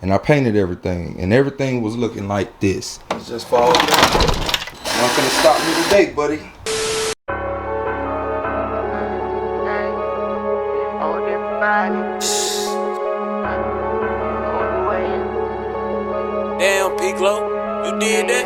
and I painted everything, and everything was looking like this. It just falls down. Not gonna stop me today, buddy. Damn, Piccolo, you did that?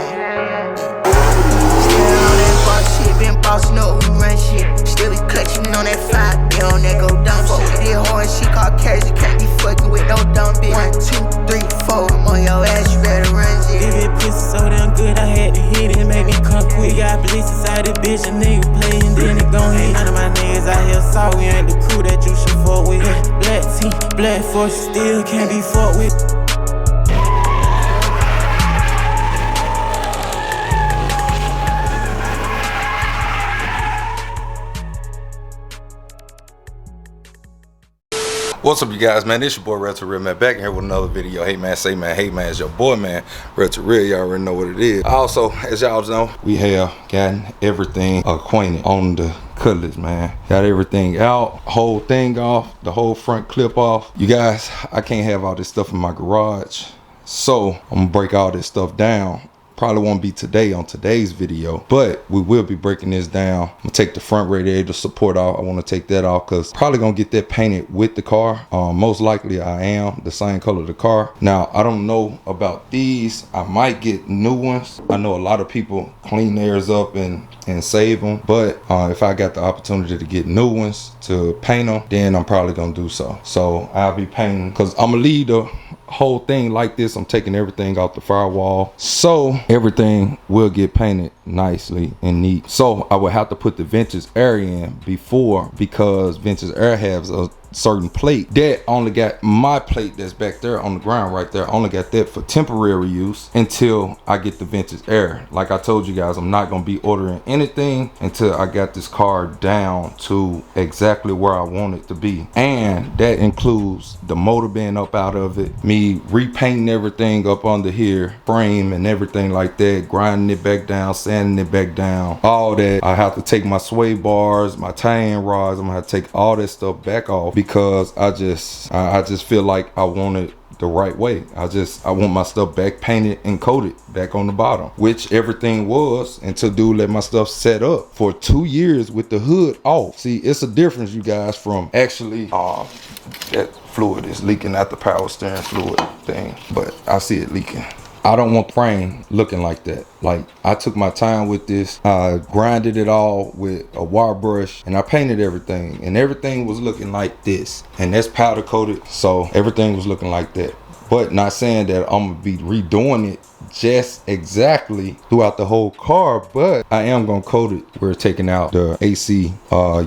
Still on that boss shit, been bossing up, we run shit. Still be clutching on that 5 bill, on that go dumb. Fuck with this hard shit called cash, you can't be fucking with no dumb bitch. 1, 2, 3, 4, I'm on your ass, you better run shit. If it pussy so damn good, I had to hit it, made me come quick. Got police inside the bitch, a nigga playing, then it gon' hit. None of my niggas out here saw we ain't the crew that you should fuck with. Black team, black force, still can't be fucked with. What's up, you guys, man? It's your boy RellToReal, man, back here with another video. Hey man, say man, hey man, it's your boy, man, RellToReal. Y'all already know what it is. Also, as y'all know, we have gotten everything acquainted on the Cutlass, man. Got everything out, whole thing off, the whole front clip off. You guys, I can't have all this stuff in my garage, so I'm gonna break all this stuff down. Probably won't be today on today's video, but we will be breaking this down. I'm gonna take the front radiator support off. I want to take that off because probably gonna get that painted with the car. Most likely I am the same color of the car. Now I don't know about these. I might get new ones. I know a lot of people clean theirs up and save them, but if I got the opportunity to get new ones to paint them, then I'm probably gonna do so. So I'll be painting because I'm gonna leave the whole thing like this. I'm taking everything off the firewall, so everything will get painted nicely and neat. So I would have to put the vintage air in before, because vintage air has a certain plate that only got my plate that's back there on the ground right there. I only got that for temporary use until I get the vintage air. Like I told you guys, I'm not gonna be ordering anything until I got this car down to exactly where I want it to be, and that includes the motor being up out of it, me repainting everything up under here, frame and everything like that, grinding it back down, sanding it back down, all that. I have to take my sway bars, my tie-in rods, I'm gonna have to take all that stuff back off, because I just feel like I want it the right way. I want my stuff back painted and coated back on the bottom, which everything was until dude let my stuff set up for 2 years with the hood off. See, it's a difference, you guys, from actually that fluid is leaking out the power steering fluid thing, but I see it leaking. I don't want the frame looking like that. Like, I took my time with this. I grinded it all with a wire brush and I painted everything, and everything was looking like this, and that's powder coated, so everything was looking like that. But not saying that I'm gonna be redoing it just exactly throughout the whole car, but I am gonna coat it. We're taking out the AC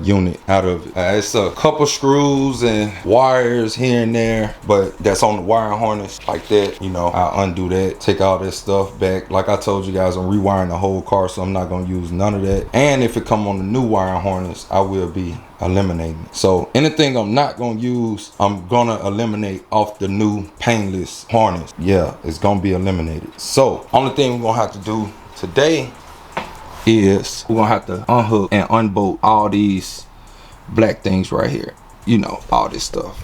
unit out of it. It's a couple screws and wires here and there, but that's on the wiring harness like that. You know, I'll undo that, take all that stuff back. Like I told you guys, I'm rewiring the whole car, so I'm not gonna use none of that. And if it come on the new wiring harness, I will be eliminating it. So anything I'm not gonna use, I'm gonna eliminate off the new painless harness. Yeah, it's gonna be eliminated. So only thing we're gonna have to do today is we're gonna have to unhook and unbolt all these black things right here. You know, all this stuff,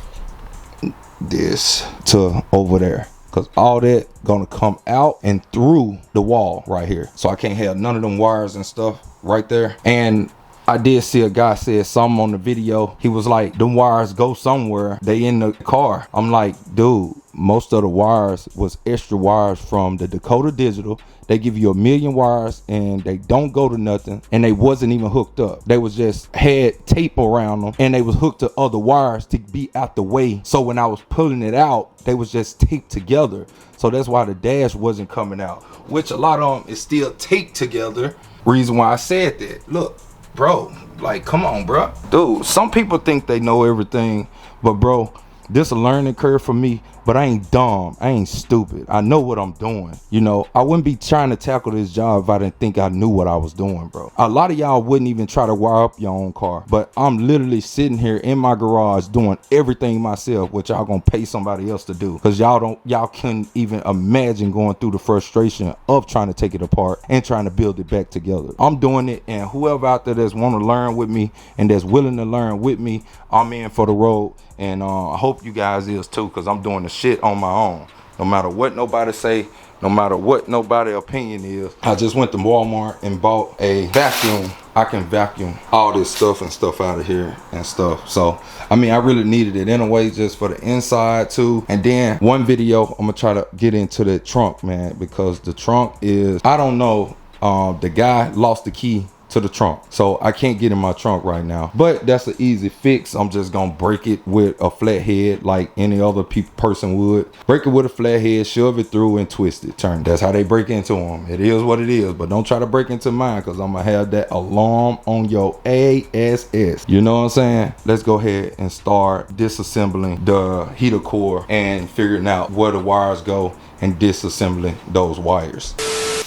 this to over there, because all that gonna come out and through the wall right here. So I can't have none of them wires and stuff right there. And I did see a guy said something on the video. He was like, them wires go somewhere, they in the car. I'm like, dude, most of the wires was extra wires from the Dakota Digital. They give you 1 million wires and they don't go to nothing, and they wasn't even hooked up. They was just had tape around them, and they was hooked to other wires to be out the way. So when I was pulling it out, they was just taped together. So that's why the dash wasn't coming out, which a lot of them is still taped together. Reason why I said that, look, bro, like, come on, bro. Dude, some people think they know everything, but bro, this a learning curve for me. But I ain't dumb, I ain't stupid. I know what I'm doing. You know, I wouldn't be trying to tackle this job if I didn't think I knew what I was doing, bro. A lot of y'all wouldn't even try to wire up your own car, but I'm literally sitting here in my garage doing everything myself, which y'all gonna pay somebody else to do, because y'all couldn't even imagine going through the frustration of trying to take it apart and trying to build it back together. I'm doing it, and whoever out there that's want to learn with me and that's willing to learn with me, I'm in for the road. And I hope you guys is too, because I'm doing the shit on my own. No matter what nobody say, no matter what nobody's opinion is. I just went to Walmart and bought a vacuum. I can vacuum all this stuff and stuff out of here and stuff. So, I mean, I really needed it anyway, just for the inside too. And then one video, I'm gonna try to get into the trunk, man, because the trunk is, I don't know, the guy lost the key to the trunk, so I can't get in my trunk right now, but that's an easy fix. I'm just gonna break it with a flat head like any other person would. Break it with a flat head, shove it through and twist it, turn. That's how they break into them. It is what it is, but don't try to break into mine, because I'm gonna have that alarm on your ass. You know what I'm saying? Let's go ahead and start disassembling the heater core and figuring out where the wires go and disassembling those wires.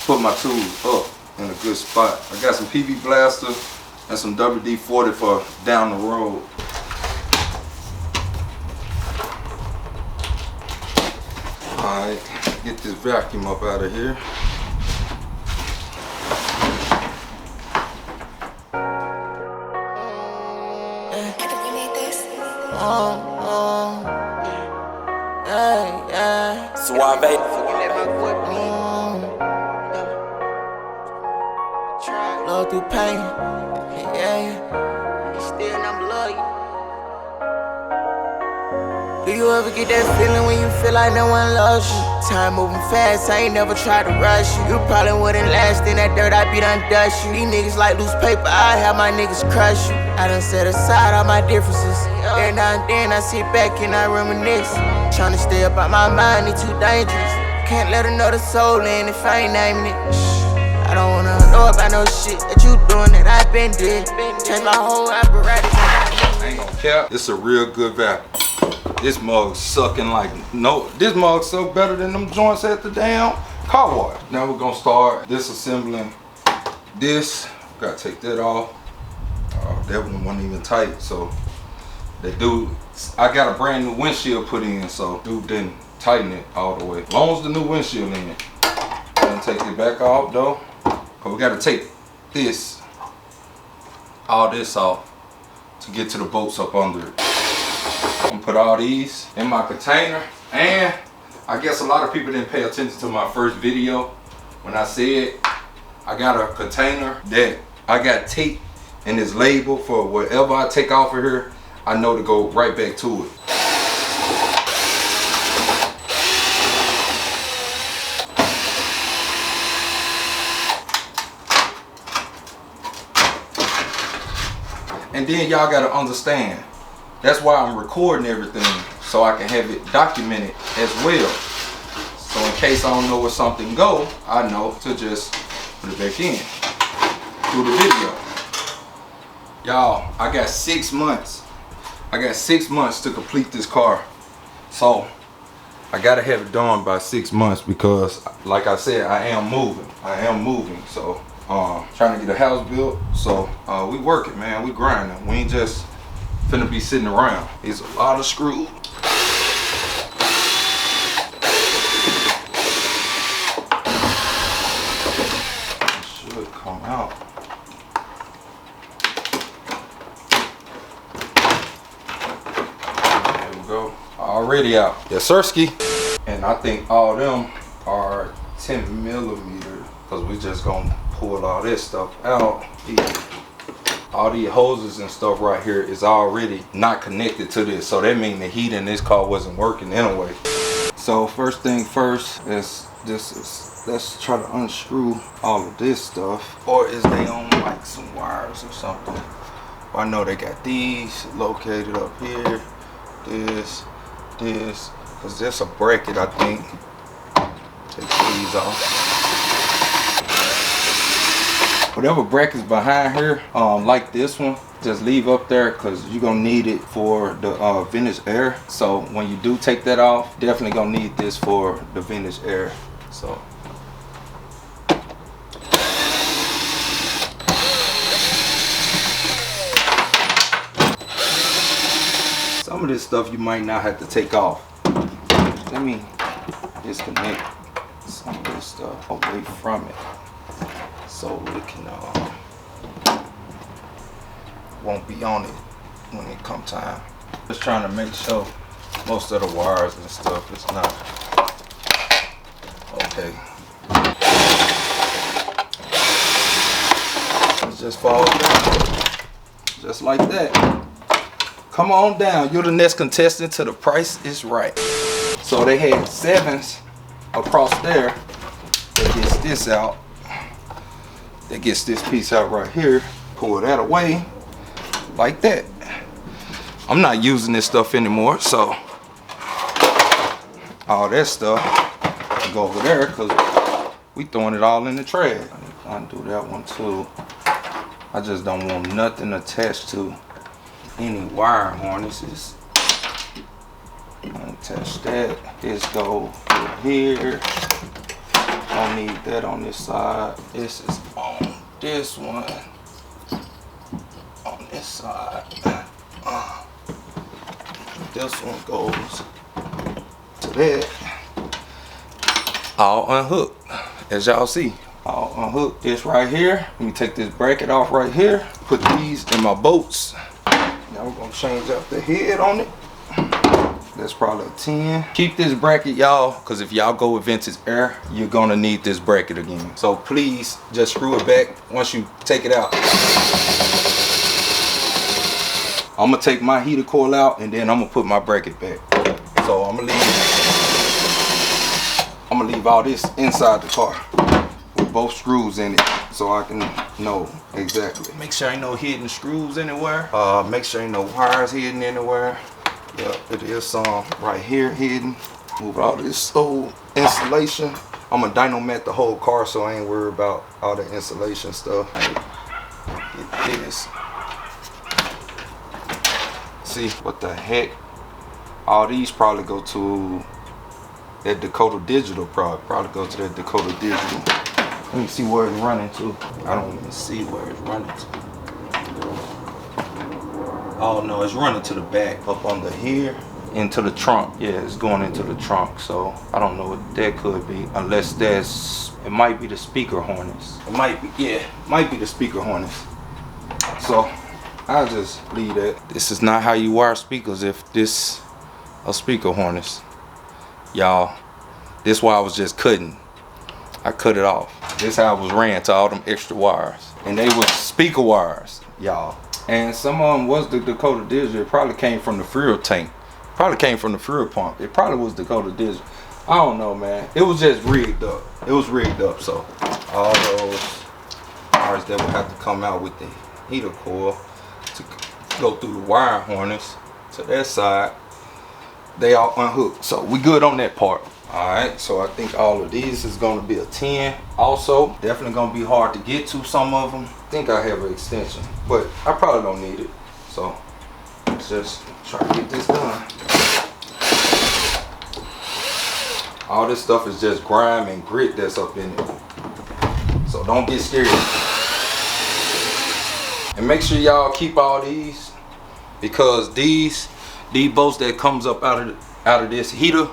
Put my tools up in a good spot. I got some PB Blaster and some WD-40 for down the road. Alright, get this vacuum up out of here. Love through pain, yeah. Still I'm love you. Do you ever get that feeling when you feel like no one loves you? Time moving fast, I ain't never tried to rush you. You probably wouldn't last in that dirt, I be done dust you. These niggas like loose paper, I have my niggas crush you. I done set aside all my differences. Every now and then I sit back and I reminisce. Tryna stay up out my mind, it's too dangerous. Can't let another soul in if I ain't naming it. I don't wanna know about no shit that you doing that I been did. Change my whole apparatus. I ain't gonna cap, it's a real good vacuum. This mug sucking like, no, this mug suck better than them joints at the damn car wash. Now we're gonna start disassembling this. Gotta take that off. That one wasn't even tight, so that dude, I got a brand new windshield put in, so dude didn't tighten it all the way. As long as the new windshield in it. Gonna take it back off though. But we gotta take this, all this off to get to the bolts up under it. I'm gonna put all these in my container. And I guess a lot of people didn't pay attention to my first video when I said I got a container that I got tape in this label for whatever I take off of here, I know to go right back to it. And then y'all gotta understand, that's why I'm recording everything, so I can have it documented as well. So in case I don't know where something go, I know to just put it back in through the video. Y'all, I got 6 months. I got 6 months to complete this car. So I gotta have it done by 6 months because, like I said, I am moving. So trying to get a house built. So we working, man. We grinding. We ain't just finna be sitting around. It's a lot of screws. It should come out. There we go. Already out. Yes, sirski. And I think all of them are 10 millimeter because we just gonna pull all this stuff out. All these hoses and stuff right here is already not connected to this, so that means the heat in this car wasn't working anyway. So first thing first, let's try to unscrew all of this stuff. Or is they on like some wires or something? Well, I know they got these located up here. This, because there's a bracket, I think. Take these off. Whatever brackets behind here, like this one, just leave up there because you're gonna need it for the vintage air. So when you do take that off, definitely gonna need this for the vintage air. So some of this stuff you might not have to take off. Let me disconnect some of this stuff away from it, so we can won't be on it when it come time. Just trying to make sure most of the wires and stuff is not Okay. It just falls down. Just like that. Come on down. You're the next contestant to The Price is Right. So they had 7s across there. That gets this out. That gets this piece out right here. Pull that away. Like that. I'm not using this stuff anymore, so all that stuff can go over there because we throwing it all in the trash. Undo that one too. I just don't want nothing attached to any wire harnesses. Attach that. This go here. Don't need that on this side. This is on this one. On this side. This one goes to that. All unhooked, as y'all see. I'll unhook this right here. Let me take this bracket off right here. Put these in my bolts. Now we're gonna change out the head on it. That's probably a 10. Keep this bracket, y'all, because if y'all go with Vintage Air, you're gonna need this bracket again. So please just screw it back once you take it out. I'm gonna take my heater coil out and then I'm gonna put my bracket back. So I'm gonna leave all this inside the car with both screws in it so I can know exactly. Make sure ain't no hidden screws anywhere. Make sure ain't no wires hidden anywhere. Yep, it is some right here hidden. Move all this old insulation. I'm gonna dynomat the whole car so I ain't worried about all the insulation stuff. Get this. See, what the heck? All these probably go to that Dakota Digital probably go to that Dakota Digital. Let me see where it's running to. I don't even see where it's running to. Oh no, it's running to the back, up under here, into the trunk. Yeah, it's going into the trunk. So I don't know what that could be, unless that's, it might be the speaker harness. It might be, yeah, might be the speaker harness. So I'll just leave that. This is not how you wire speakers if this a speaker harness. Y'all, this why I was just cutting. I cut it off. This how it was ran to all them extra wires. And they were speaker wires, y'all. And some of them was the Dakota Digital. It probably came from the fuel tank. Probably came from the fuel pump. It probably was Dakota Digital. I don't know, man. It was just rigged up. It was rigged up, so all those wires that would have to come out with the heater coil to go through the wire harness to that side, they all unhooked. So we good on that part. Alright, so I think all of these is going to be a 10. Also, definitely going to be hard to get to some of them. I think I have an extension, but I probably don't need it. So let's just try to get this done. All this stuff is just grime and grit that's up in it. So don't get scared. And make sure y'all keep all these, because these bolts that comes up out of this heater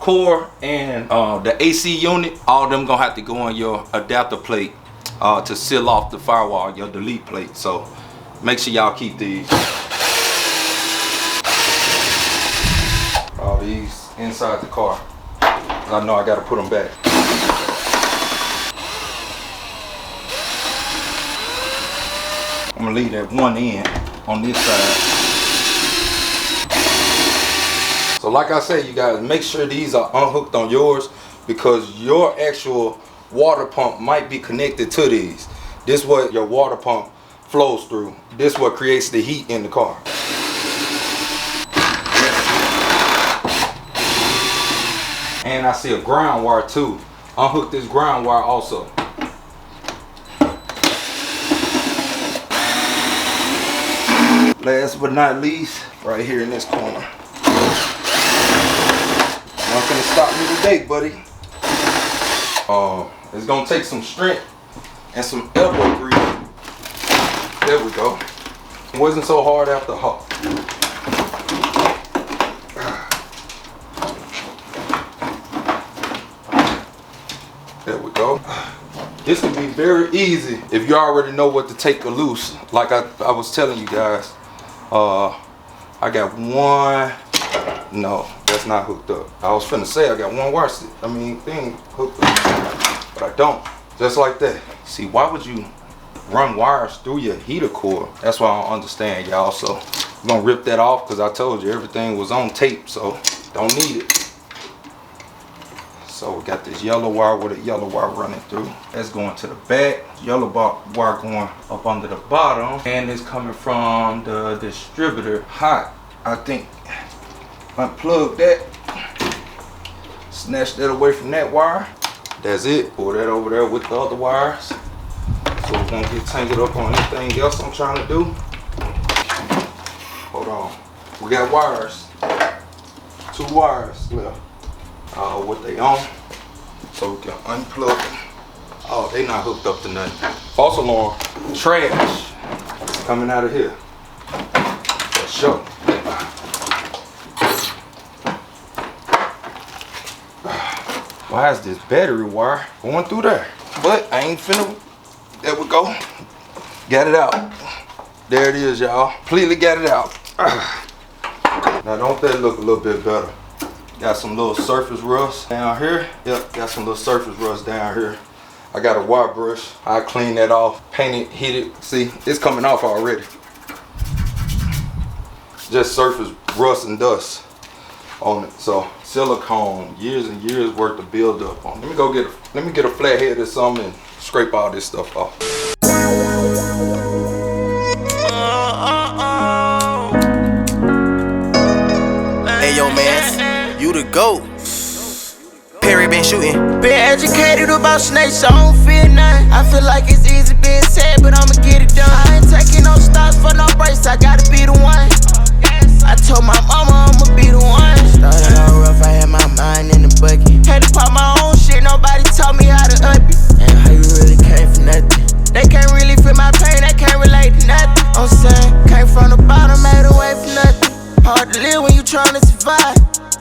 core and the AC unit, all of them gonna have to go on your adapter plate to seal off the firewall, your delete plate. So make sure y'all keep these. All these inside the car. I know I gotta put them back. I'm gonna leave that one end on this side. So like I said, you guys, make sure these are unhooked on yours, because your actual water pump might be connected to these. This is what your water pump flows through. This is what creates the heat in the car. And I see a ground wire too. Unhook this ground wire also. Last but not least, right here in this corner. Not gonna stop me today, buddy. It's gonna take some strength and some elbow grease. There we go. It wasn't so hard after all. There we go. This can be very easy if you already know what to take loose. Like I was telling you guys, I got one, no, That's not hooked up. I was finna say I got one wire stick. Thing hooked up, but I don't. Just like that. See, why would you run wires through your heater core? That's why I don't understand, y'all. So I'm gonna rip that off because I told you everything was on tape, so don't need it. So we got this yellow wire with a yellow wire running through. That's going to the back. Yellow wire going up under the bottom. And it's coming from the distributor hot. I think unplug that. Snatch that away from that wire. That's it. Pull that over there with the other wires. So we won't get tangled up on anything else I'm trying to do. Hold on. We got wires. 2 wires left. What they on, so we can unplug them. Oh, they not hooked up to nothing. False alarm, trash coming out of here. For sure. Why is this battery wire going through there? But I ain't finna. There we go. Got it out. There it is, y'all. Completely got it out. Now don't that look a little bit better? Got some little surface rust down here. Yep, got some little surface rust down here. I got a wire brush. I clean that off, paint it, hit it. See, it's coming off already. Just surface rust and dust on it. So silicone, years and years worth of build up on it. Let me get a flathead or something and scrape all this stuff off. Hey yo, man. You the GOAT. Perry been shooting. Been educated about snakes, I don't fear none. I feel like it's easy being said, but I'ma get it done. I ain't taking no stops for no breaks, I gotta be the one. I told my mama I'ma be the one. Started all rough, I had my mind in the bucket. Had to pop my own shit, nobody taught me how to up it. And how you really came for nothing. They can't really feel my pain, they can't relate to nothing. I'm saying, came from the bottom, made away from nothing. Hard to live when you tryna survive.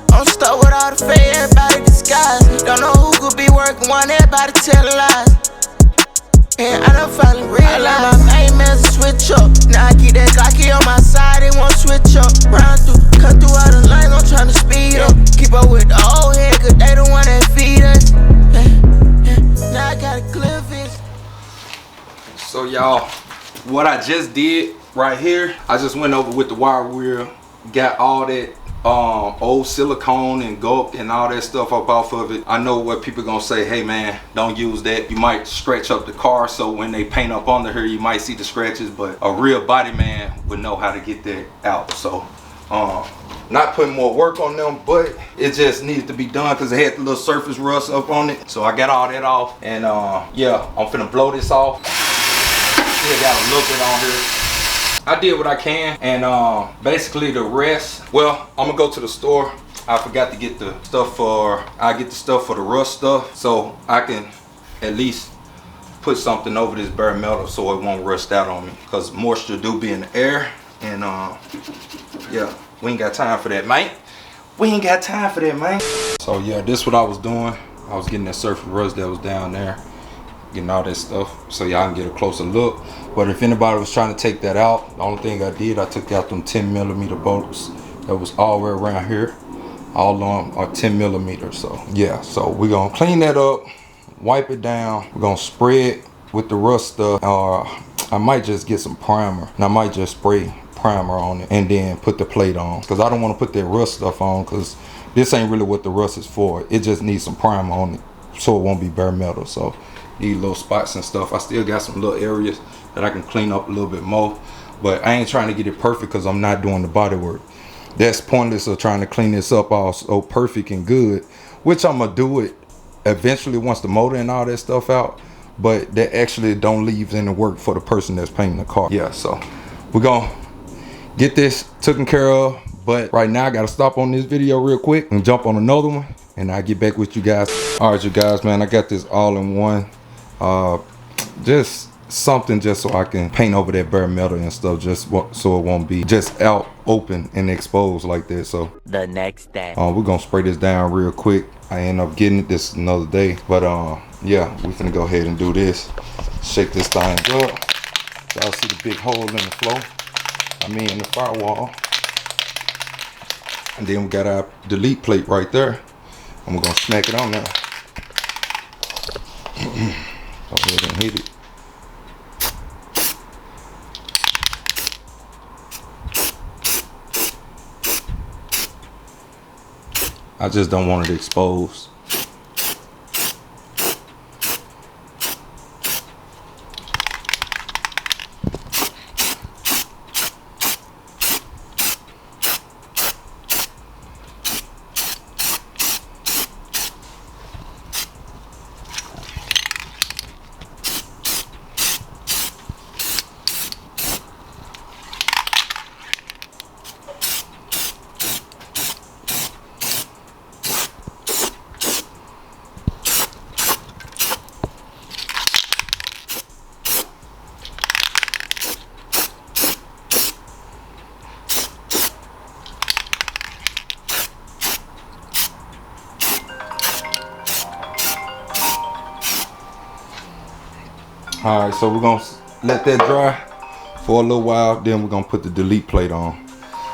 I'm stuck with all the fake, everybody disguised. Don't know who could be working, want everybody tell lies. And I done finally realized I let my main man switch up. Now I keep that Glocky on my side, they won't switch up. Round through, cut through all the lines, I'm tryna speed up. Keep up with the old head, cause they the one that feed us. Now I got a clear vision. So y'all, what I just did right here, I just went over with the wire wheel, got all that old silicone and gulp and all that stuff up off of it. I know what people gonna say, hey man, don't use that. You might scratch up the car, so when they paint up under here you might see the scratches, but a real body man would know how to get that out. So not putting more work on them, but it just needed to be done because it had the little surface rust up on it. So I got all that off, and yeah, I'm finna blow this off. Still got a little bit on here. I did what I can, and basically the rest, well, I'm gonna go to the store. I forgot to get the stuff for, I get the stuff for the rust stuff, so I can at least put something over this bare metal so it won't rust out on me, because moisture do be in the air, and yeah, we ain't got time for that, man. We ain't got time for that, man. So yeah, this is what I was doing. I was getting that surface rust that was down there, getting all that stuff so y'all can get a closer look. But if anybody was trying to take that out, the only thing I did, I took out them 10mm bolts that was all the way around here. All of them are 10mm. So yeah, so we're gonna clean that up, wipe it down. We're gonna spray it with the rust stuff. I might just get some primer, and I might just spray primer on it and then put the plate on, because I don't want to put that rust stuff on, because this ain't really what the rust is for. It just needs some primer on it so it won't be bare metal. So these little spots and stuff, I still got some little areas that I can clean up a little bit more, but I ain't trying to get it perfect because I'm not doing the body work. That's pointless of trying to clean this up all so perfect and good, which I'm gonna do it eventually once the motor and all that stuff out, but that actually don't leave any work for the person that's painting the car. Yeah, so we're gonna get this taken care of, but right now I gotta stop on this video real quick and jump on another one, and I'll get back with you guys. All right, you guys, man, I got this all in one, just something just so I can paint over that bare metal and stuff, just so it won't be just out open and exposed like that. So the next day, we're gonna spray this down real quick. I end up getting it this another day, but yeah, we're gonna go ahead and do this. Shake this thing up. Y'all see the big hole in the floor, I mean in the firewall. And then we got our delete plate right there. And we're gonna smack it on there. Go ahead and hit it. I just don't want it exposed. Alright, so we're gonna let that dry for a little while, then we're gonna put the delete plate on.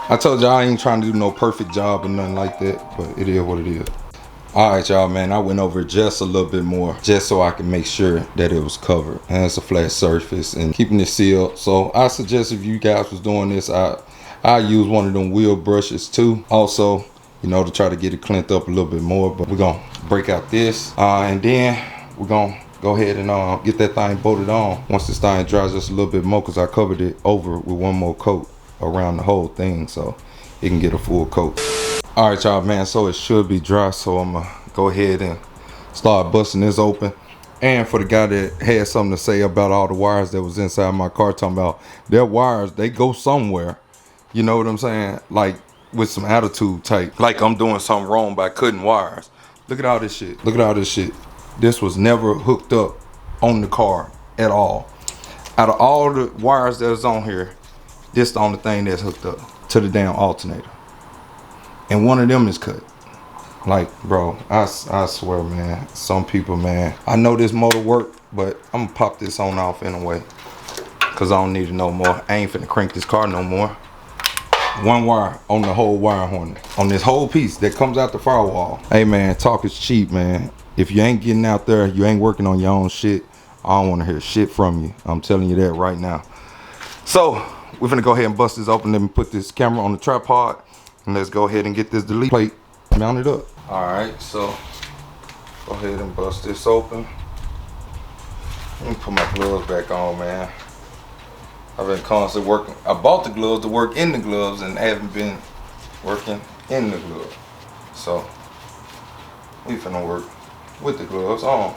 I told y'all I ain't trying to do no perfect job or nothing like that, but it is what it is. Alright y'all, man, I went over just a little bit more just so I can make sure that it was covered and it's a flat surface and keeping it sealed. So I suggest if you guys was doing this, I use one of them wheel brushes too, also, you know, to try to get it cleaned up a little bit more. But we're gonna break out this and then we're gonna go ahead and get that thing bolted on once this thing dries just a little bit more, because I covered it over with one more coat around the whole thing so it can get a full coat. All right y'all, man, so it should be dry, so I'm gonna go ahead and start busting this open. And for the guy that had something to say about all the wires that was inside my car, talking about their wires, they go somewhere, you know what I'm saying, like with some attitude type, like I'm doing something wrong by cutting wires. Look at all this shit, look at all this shit. This was never hooked up on the car at all. Out of all the wires that's on here, this the only thing that's hooked up to the damn alternator. And one of them is cut. Like, bro, I swear, man, some people, man, I know this motor work, but I'm gonna pop this on off anyway, cause I don't need it no more. I ain't finna crank this car no more. One wire on the whole wire harness, on this whole piece that comes out the firewall. Hey man, talk is cheap, man. If you ain't getting out there, you ain't working on your own shit, I don't want to hear shit from you. I'm telling you that right now. So we're gonna go ahead and bust this open. Let me put this camera on the tripod and let's go ahead and get this delete plate mounted up. All right, so go ahead and bust this open. Let me put my gloves back on, man. I've been constantly working. I bought the gloves to work in the gloves and haven't been working in the gloves. So we finna work with the gloves on.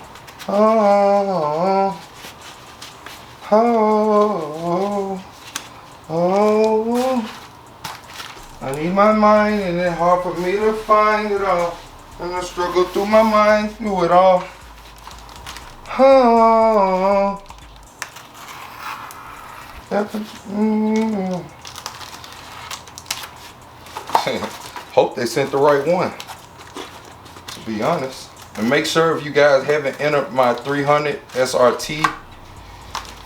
Oh, oh, oh. I need my mind, and it's hard for me to find it all. And I struggle through my mind through it all. Oh. Hope they sent the right one, to be honest. And make sure if you guys haven't entered my 300 SRT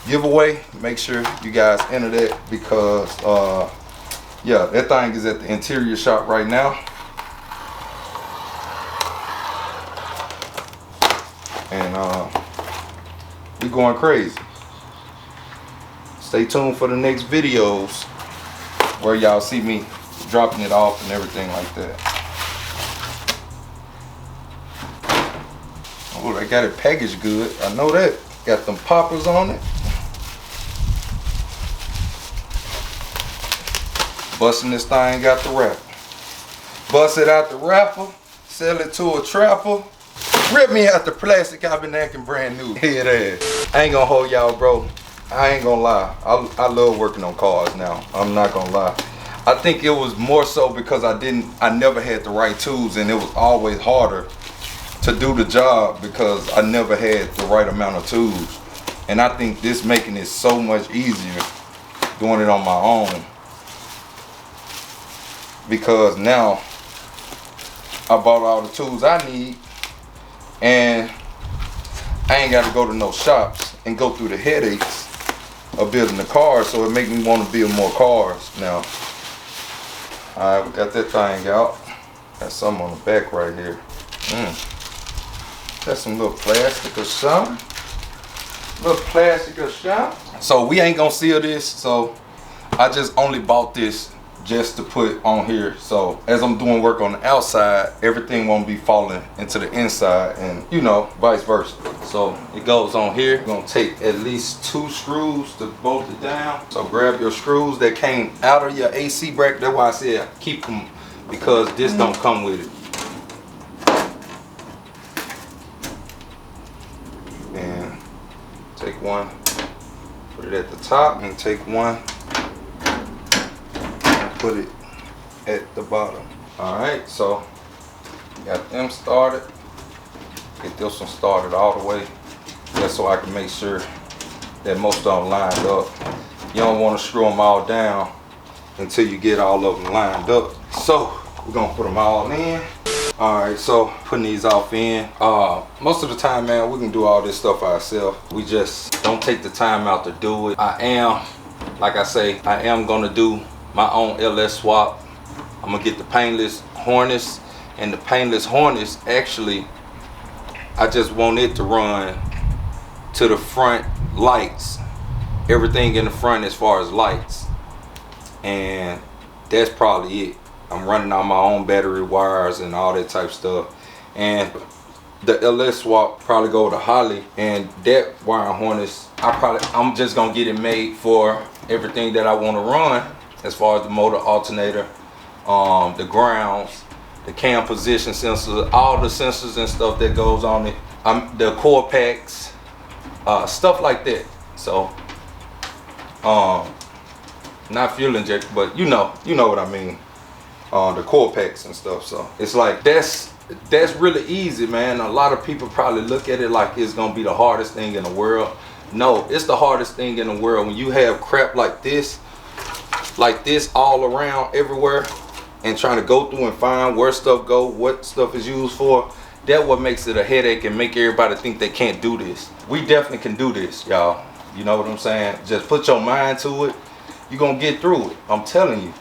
giveaway, make sure you guys enter that, because yeah, that thing is at the interior shop right now. And we going crazy. Stay tuned for the next videos where y'all see me dropping it off and everything like that. Oh, they got it packaged good. I know that. Got them poppers on it. Busting this thing out the wrapper. Bust it out the wrapper. Sell it to a trapper. Rip me out the plastic. I've been acting brand new. Head ass. I ain't gonna hold y'all, bro. I ain't gonna lie. I love working on cars now. I'm not gonna lie. I think it was more so because I never had the right tools, and it was always harder to do the job because I never had the right amount of tools. And I think this making it so much easier doing it on my own, because now I bought all the tools I need and I ain't got to go to no shops and go through the headaches of building the cars. So it makes me want to build more cars now. Alright, we got that thing out. Got something on the back right here. Got some little plastic or something. Little plastic or something. So we ain't gonna seal this, so I just only bought this just to put on here, so as I'm doing work on the outside, everything won't be falling into the inside, and you know, vice versa. So it goes on here. You're gonna take at least 2 screws to bolt it down. So grab your screws that came out of your AC bracket. That's why I said keep them, because this don't come with it. And take one, put it at the top, and take one, put it at the bottom. Alright, so got them started. Get this one started all the way, just so I can make sure that most of them lined up. You don't want to screw them all down until you get all of them lined up. So we're gonna put them all in. Alright, so putting these off in. Most of the time, man, we can do all this stuff ourselves. We just don't take the time out to do it. Like I say, I am gonna do my own LS swap. I'm gonna get the paintless harness, and the paintless harness, actually, I just want it to run to the front lights, everything in the front as far as lights, and that's probably it. I'm running on my own battery wires and all that type of stuff, and the LS swap probably go to Holly, and that wire harness, I'm just gonna get it made for everything that I want to run. As far as the motor, alternator, the grounds, the cam position sensors, all the sensors and stuff that goes on it, the core packs, stuff like that. So, not fuel injector, but you know what I mean. The core packs and stuff. So it's like that's really easy, man. A lot of people probably look at it like it's gonna be the hardest thing in the world. No, it's the hardest thing in the world when you have crap like this all around everywhere, and trying to go through and find where stuff go, what stuff is used for. That what makes it a headache and make everybody think they can't do this. We definitely can do this, y'all. You know what I'm saying? Just put your mind to it. You're gonna get through it. I'm telling you,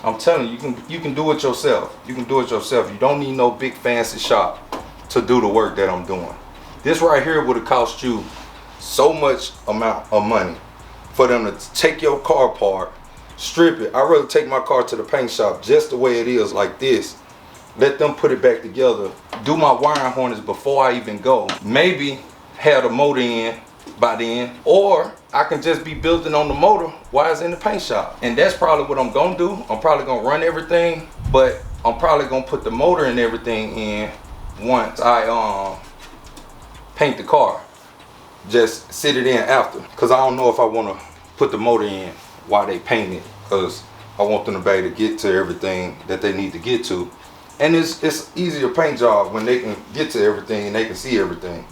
you can do it yourself. You can do it yourself. You don't need no big fancy shop to do the work that I'm doing. This right here would have cost you so much amount of money for them to take your car apart, strip it. I'd rather take my car to the paint shop just the way it is, like this. Let them put it back together. Do my wiring harness before I even go. Maybe have the motor in by then, or I can just be building on the motor while it's in the paint shop. And that's probably what I'm gonna do. I'm probably gonna run everything, but I'm probably gonna put the motor and everything in once I paint the car. Just sit it in after, because I don't know if I want to put the motor in while they paint it, because I want them to be able to get to everything that they need to get to. And it's easier paint job when they can get to everything and they can see everything.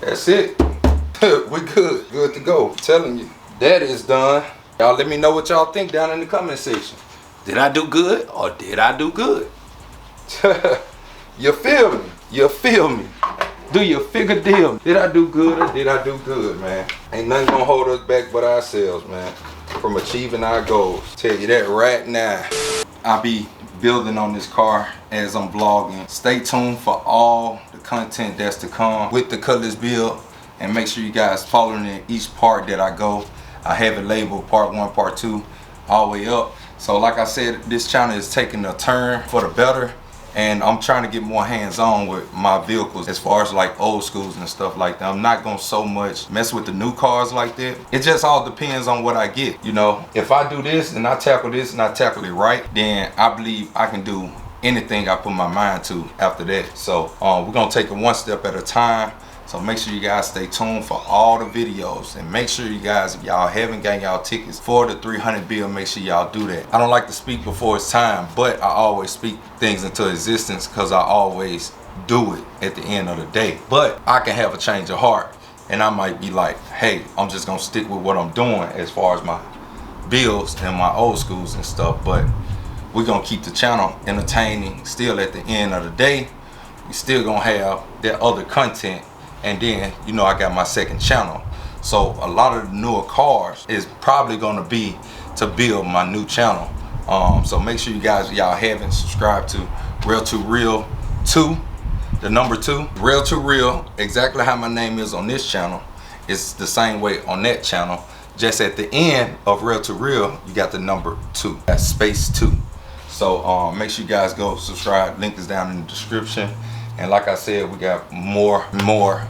That's it. We good to go. I'm telling you, that is done. Y'all let me know what y'all think down in the comment section. Did I do good or did I do good? You feel me? You feel me? Do you figure deal? Did I do good or did I do good, man? Ain't nothing gonna hold us back but ourselves, man, from achieving our goals. Tell you that right now. I'll be building on this car as I'm vlogging. Stay tuned for all the content that's to come with the Cutlass build, and make sure you guys following in each part that I go. I have it labeled part 1, part 2, all the way up. So like I said, this channel is taking a turn for the better, and I'm trying to get more hands-on with my vehicles as far as like old schools and stuff like that. I'm not gonna so much mess with the new cars like that. It just all depends on what I get. You know, if I do this and I tackle this and I tackle it right, then I believe I can do anything I put my mind to after that. So we're gonna take it one step at a time. So make sure you guys stay tuned for all the videos, and make sure you guys, if y'all haven't got y'all tickets for the 300 bill, make sure y'all do that. I don't like to speak before it's time, but I always speak things into existence because I always do it at the end of the day. But I can have a change of heart, and I might be like, hey, I'm just gonna stick with what I'm doing as far as my bills and my old schools and stuff. But we're gonna keep the channel entertaining. Still, at the end of the day, we still gonna have that other content. And then, you know, I got my second channel. So a lot of the newer cars is probably gonna be to build my new channel. So make sure you guys, y'all haven't subscribed to RellToReal 2, the number 2. RellToReal, exactly how my name is on this channel, is the same way on that channel. Just at the end of RellToReal, you got the number 2. That's space 2. So make sure you guys go subscribe. Link is down in the description. And like I said, we got more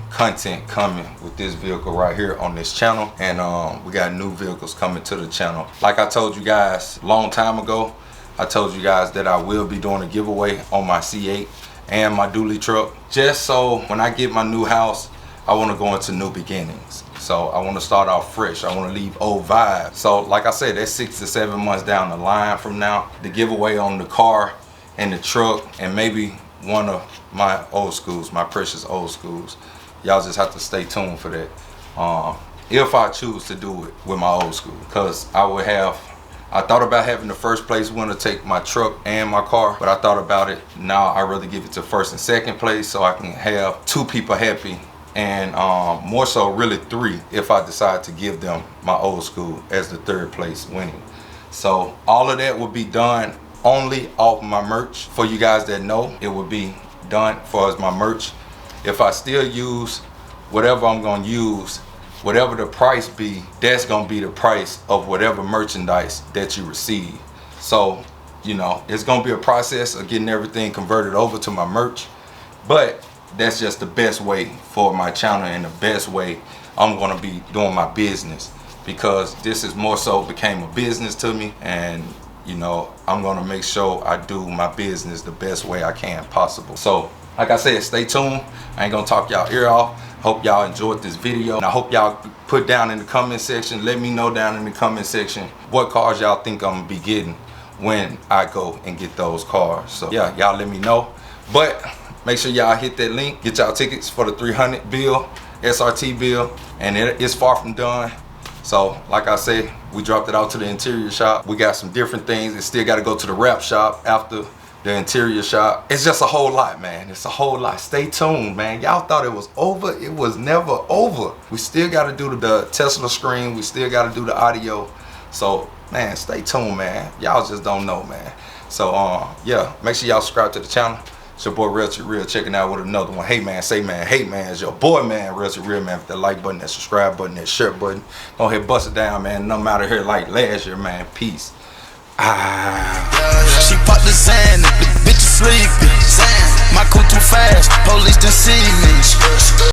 content coming with this vehicle right here on this channel. And we got new vehicles coming to the channel. Like I told you guys a long time ago, I told you guys that I will be doing a giveaway on my C8 and my dually truck. Just so when I get my new house, I want to go into new beginnings. So I want to start off fresh. I want to leave old vibes. So like I said, that's 6 to 7 months down the line from now. The giveaway on the car and the truck, and maybe one of my old schools, my precious old schools. Y'all just have to stay tuned for that. If I choose to do it with my old school, because I thought about having the first place winner take my truck and my car, but I thought about it. Now I'd rather give it to first and second place so I can have 2 people happy, and more so really 3 if I decide to give them my old school as the 3rd place winning. So all of that will be done only off my merch. For you guys that know, it will be done for as my merch. If I still use whatever I'm gonna use, whatever the price be, that's gonna be the price of whatever merchandise that you receive. So, you know, it's gonna be a process of getting everything converted over to my merch, but that's just the best way for my channel and the best way I'm gonna be doing my business, because this is more so became a business to me. And you know, I'm gonna make sure I do my business the best way I can possible. So like I said, stay tuned. I ain't gonna talk y'all ear off. Hope y'all enjoyed this video, and I hope y'all put down in the comment section, let me know down in the comment section what cars y'all think I'm gonna be getting when I go and get those cars. So yeah, y'all let me know. But make sure y'all hit that link, get y'all tickets for the 300 bill, SRT bill, and it's far from done. So like I said, we dropped it out to the interior shop. We got some different things. It still got to go to the wrap shop after the interior shop. It's just a whole lot, man. It's a whole lot. Stay tuned, man. Y'all thought it was over. It was never over. We still got to do the Tesla screen. We still got to do the audio. So man, stay tuned, man. Y'all just don't know, man. So yeah, make sure y'all subscribe to the channel. It's your boy RellToReal checking out with another one. Hey man, say man, hey man, it's your boy man, RellToReal, man. With that like button, that subscribe button, that share button. Go ahead, bust it down, man. No matter here like last year, man. Peace. She popped the sand, the bitch is sleeping. My crew too fast, police done see me.